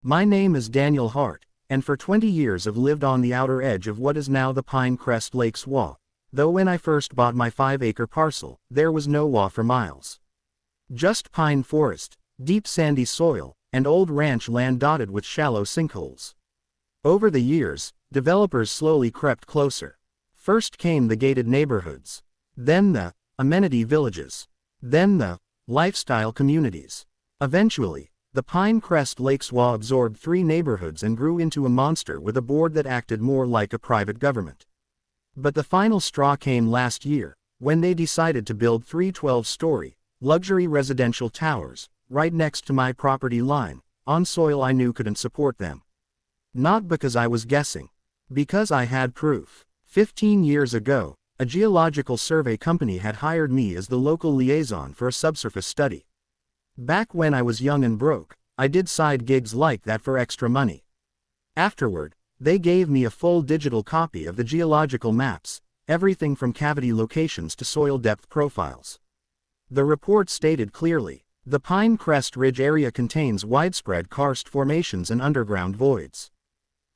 My name is Daniel Hart, and for 20 years have lived on the outer edge of what is now the Pinecrest Lakes HOA, though when I first bought my 5-acre parcel, there was no HOA for miles. Just pine forest, deep sandy soil, and old ranch land dotted with shallow sinkholes. Over the years, developers slowly crept closer. First came the gated neighborhoods, then the amenity villages, then the lifestyle communities. Eventually, the Pinecrest Lakes HOA absorbed 3 neighborhoods and grew into a monster with a board that acted more like a private government. But the final straw came last year, when they decided to build 3 12-story, luxury residential towers, right next to my property line, on soil I knew couldn't support them. Not because I was guessing. Because I had proof. 15 years ago, a geological survey company had hired me as the local liaison for a subsurface study. Back when I was young and broke, I did side gigs like that for extra money. Afterward, they gave me a full digital copy of the geological maps, everything from cavity locations to soil depth profiles. The report stated clearly, the Pinecrest Ridge area contains widespread karst formations and underground voids.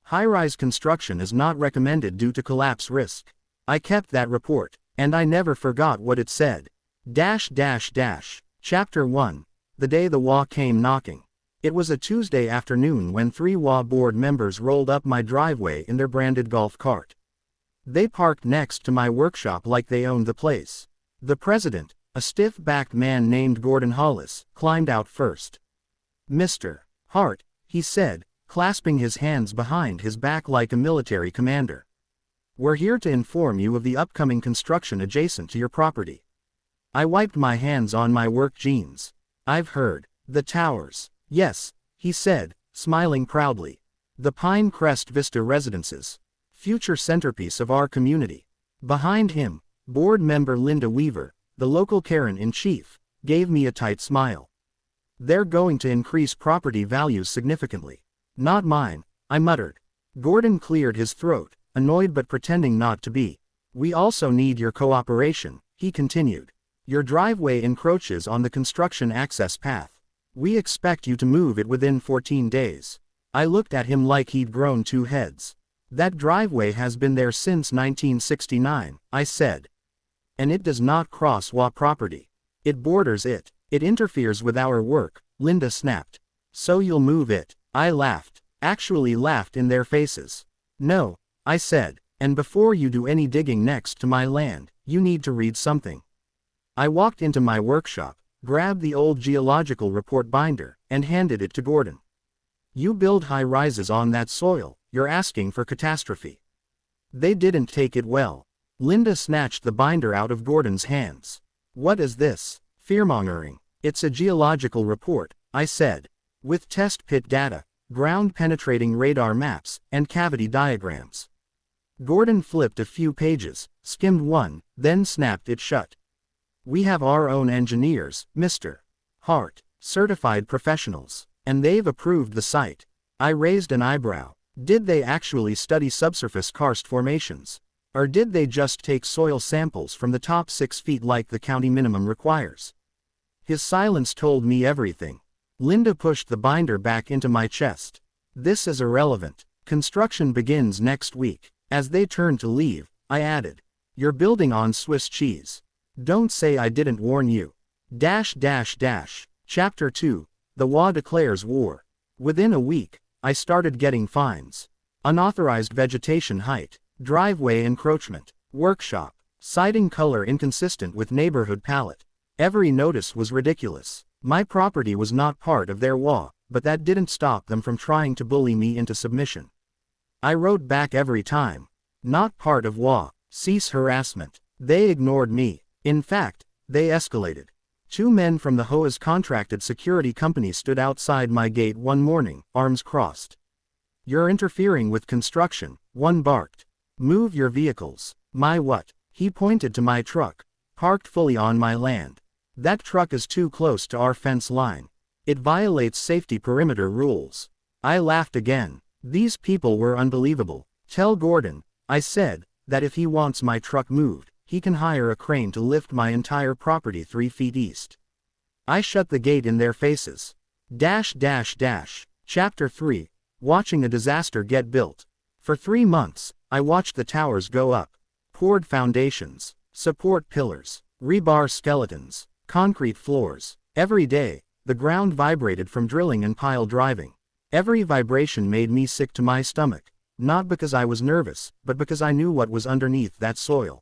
High-rise construction is not recommended due to collapse risk. I kept that report, and I never forgot what it said. Chapter 1. The day the HOA came knocking. It was a Tuesday afternoon when 3 HOA board members rolled up my driveway in their branded golf cart. They parked next to my workshop like they owned the place. The president, a stiff-backed man named Gordon Hollis, climbed out first. "Mr. Hart," he said, clasping his hands behind his back like a military commander. "We're here to inform you of the upcoming construction adjacent to your property." I wiped my hands on my work jeans. "I've heard. The towers." "Yes," he said, smiling proudly. "The Pinecrest Vista residences. Future centerpiece of our community." Behind him, board member Linda Weaver, the local Karen-in-chief, gave me a tight smile. "They're going to increase property values significantly." "Not mine," I muttered. Gordon cleared his throat, annoyed but pretending not to be. "We also need your cooperation," he continued. "Your driveway encroaches on the construction access path. We expect you to move it within 14 days. I looked at him like he'd grown 2 heads. "That driveway has been there since 1969, I said. "And it does not cross HOA property. It borders it. It interferes with our work," Linda snapped. "So you'll move it." I laughed, actually laughed in their faces. "No," I said, "and before you do any digging next to my land, you need to read something." I walked into my workshop, grabbed the old geological report binder, and handed it to Gordon. "You build high-rises on that soil, you're asking for catastrophe." They didn't take it well. Linda snatched the binder out of Gordon's hands. "What is this? Fearmongering." "It's a geological report," I said. "With test pit data, ground-penetrating radar maps, and cavity diagrams." Gordon flipped a few pages, skimmed one, then snapped it shut. "We have our own engineers, Mr. Hart, certified professionals, and they've approved the site." I raised an eyebrow. Did they actually study subsurface karst formations? Or did they just take soil samples from the top 6 feet like the county minimum requires? His silence told me everything. Linda pushed the binder back into my chest. "This is irrelevant. Construction begins next week." As they turned to leave, I added, "You're building on Swiss cheese. Don't say I didn't warn you." Chapter 2. The HOA declares war. Within a week, I started getting fines. Unauthorized vegetation height, driveway encroachment, workshop, siding color inconsistent with neighborhood palette. Every notice was ridiculous. My property was not part of their HOA, but that didn't stop them from trying to bully me into submission. I wrote back every time. "Not part of HOA, cease harassment." They ignored me. In fact, they escalated. 2 men from the HOA's contracted security company stood outside my gate one morning, arms crossed. "You're interfering with construction," one barked. "Move your vehicles." "My what?" He pointed to my truck, parked fully on my land. "That truck is too close to our fence line. It violates safety perimeter rules." I laughed again. These people were unbelievable. "Tell Gordon," I said, "that if he wants my truck moved, he can hire a crane to lift my entire property 3 feet east." I shut the gate in their faces. Chapter 3. Watching a disaster get built. For 3 months, I watched the towers go up. Poured foundations, support pillars, rebar skeletons, concrete floors. Every day, the ground vibrated from drilling and pile driving. Every vibration made me sick to my stomach, not because I was nervous, but because I knew what was underneath that soil.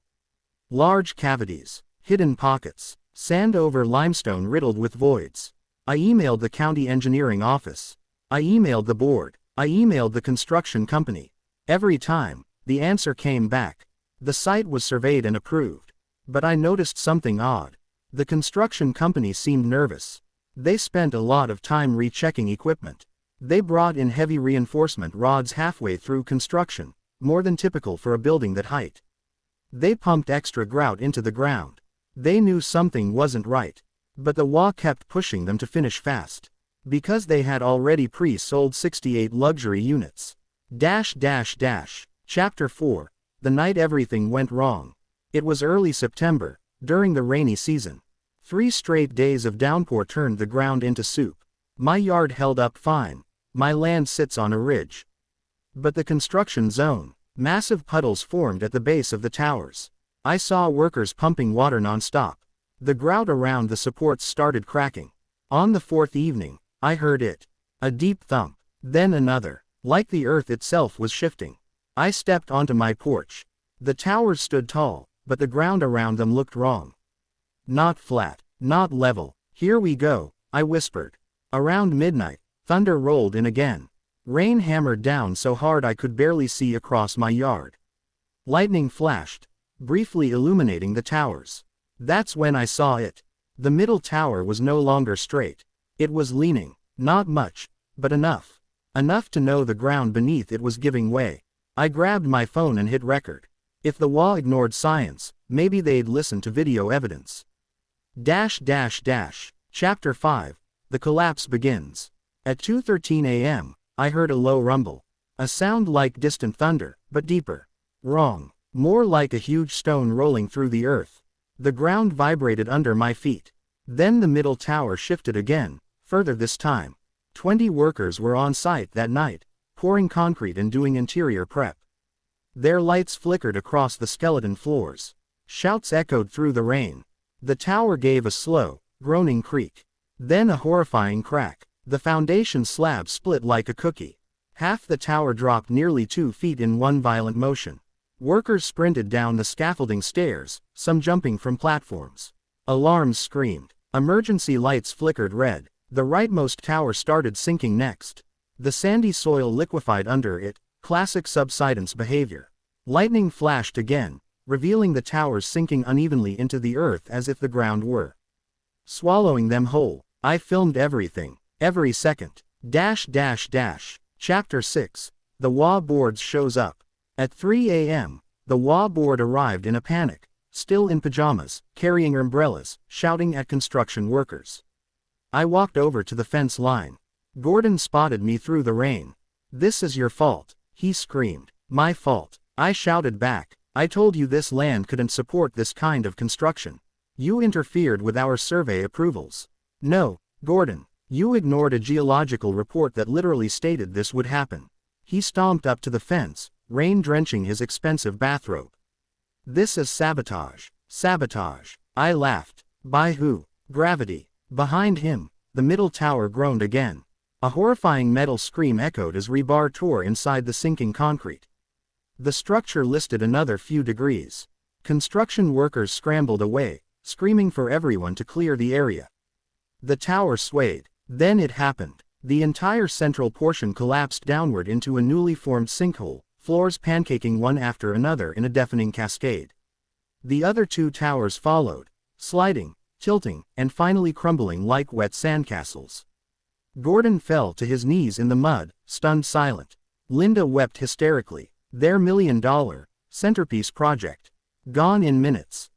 Large cavities, hidden pockets, sand over limestone riddled with voids. I emailed the county engineering office. I emailed the board. I emailed the construction company. Every time, the answer came back. The site was surveyed and approved. But I noticed something odd. The construction company seemed nervous. They spent a lot of time rechecking equipment. They brought in heavy reinforcement rods halfway through construction, more than typical for a building that height. They pumped extra grout into the ground. They knew something wasn't right. But the HOA kept pushing them to finish fast. Because they had already pre-sold 68 luxury units. Chapter 4. The night everything went wrong. It was early September, during the rainy season. 3 straight days of downpour turned the ground into soup. My yard held up fine. My land sits on a ridge. But the construction zone, massive puddles formed at the base of the towers. I saw workers pumping water non-stop. The grout around the supports started cracking. On the 4th evening, I heard it. A deep thump. Then another. Like the earth itself was shifting. I stepped onto my porch. The towers stood tall, but the ground around them looked wrong. Not flat, not level. Here we go, I whispered. Around midnight, thunder rolled in again. Rain hammered down so hard I could barely see across my yard. Lightning flashed, briefly illuminating the towers. That's when I saw it. The middle tower was no longer straight. It was leaning, not much, but enough. Enough to know the ground beneath it was giving way. I grabbed my phone and hit record. If the HOA ignored science, maybe they'd listen to video evidence. Chapter 5. The collapse begins. At 2:13 a.m., I heard a low rumble. A sound like distant thunder, but deeper. Wrong. More like a huge stone rolling through the earth. The ground vibrated under my feet. Then the middle tower shifted again, further this time. 20 workers were on site that night, pouring concrete and doing interior prep. Their lights flickered across the skeleton floors. Shouts echoed through the rain. The tower gave a slow, groaning creak. Then a horrifying crack. The foundation slab split like a cookie. Half the tower dropped nearly 2 feet in one violent motion. Workers sprinted down the scaffolding stairs, some jumping from platforms. Alarms screamed. Emergency lights flickered red. The rightmost tower started sinking next. The sandy soil liquefied under it, classic subsidence behavior. Lightning flashed again, revealing the towers sinking unevenly into the earth as if the ground were swallowing them whole. I filmed everything, every second. Chapter 6. The HOA board shows up. At 3 a.m., the HOA board arrived in a panic, still in pajamas, carrying umbrellas, shouting at construction workers. I walked over to the fence line. Gordon spotted me through the rain. "This is your fault," he screamed. "My fault," I shouted back. "I told you this land couldn't support this kind of construction. You interfered with our survey approvals." "No, Gordon, you ignored a geological report that literally stated this would happen." He stomped up to the fence, rain drenching his expensive bathrobe. "This is sabotage." "Sabotage," I laughed. "By who?" "Gravity." Behind him, the middle tower groaned again. A horrifying metal scream echoed as rebar tore inside the sinking concrete. The structure listed another few degrees. Construction workers scrambled away, screaming for everyone to clear the area. The tower swayed. Then it happened. The entire central portion collapsed downward into a newly formed sinkhole, floors pancaking one after another in a deafening cascade. The other 2 towers followed, sliding, tilting, and finally crumbling like wet sandcastles. Gordon fell to his knees in the mud, stunned silent. Linda wept hysterically. Their $1 million centerpiece project. Gone in minutes.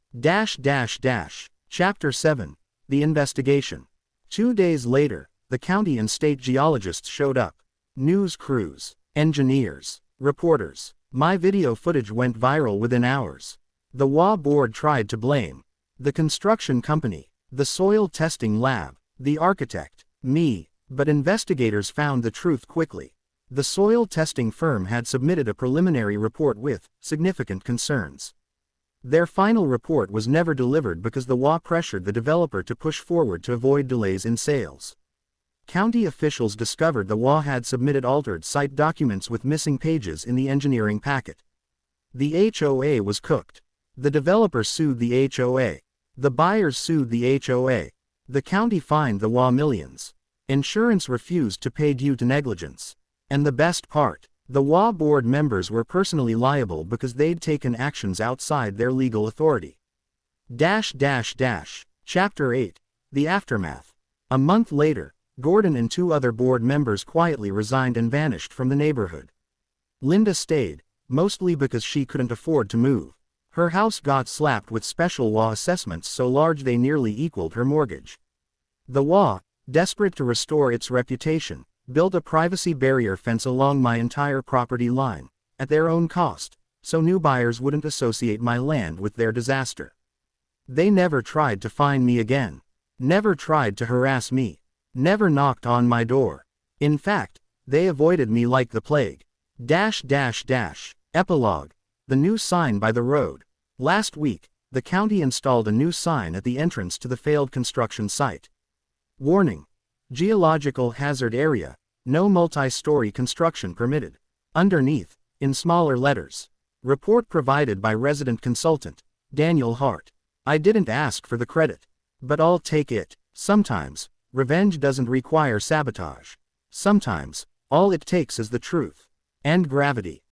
Chapter 7. The investigation. 2 days later, the county and state geologists showed up. News crews, engineers, reporters. My video footage went viral within hours. The HOA board tried to blame the construction company, the soil testing lab, the architect, me, But investigators found the truth quickly. The soil testing firm had submitted a preliminary report with significant concerns. Their final report was never delivered because the HOA pressured the developer to push forward to avoid delays in sales. County officials discovered the HOA had submitted altered site documents with missing pages in the engineering packet. The HOA was cooked. The developer sued the HOA. The buyers sued the HOA. The county fined the HOA millions. Insurance refused to pay due to negligence. And the best part, the HOA board members were personally liable because they'd taken actions outside their legal authority. Chapter 8. The Aftermath. A month later, Gordon and 2 other board members quietly resigned and vanished from the neighborhood. Linda stayed, mostly because she couldn't afford to move. Her house got slapped with special HOA assessments so large they nearly equaled her mortgage. The HOA, desperate to restore its reputation, built a privacy barrier fence along my entire property line, at their own cost, so new buyers wouldn't associate my land with their disaster. They never tried to find me again. Never tried to harass me. Never knocked on my door. In fact, they avoided me like the plague. Epilogue. The new sign by the road. Last week, the county installed a new sign at the entrance to the failed construction site. Warning. Geological hazard area. No multi-story construction permitted. Underneath, in smaller letters. Report provided by resident consultant, Daniel Hart. I didn't ask for the credit. But I'll take it. Sometimes, revenge doesn't require sabotage. Sometimes, all it takes is the truth. And gravity.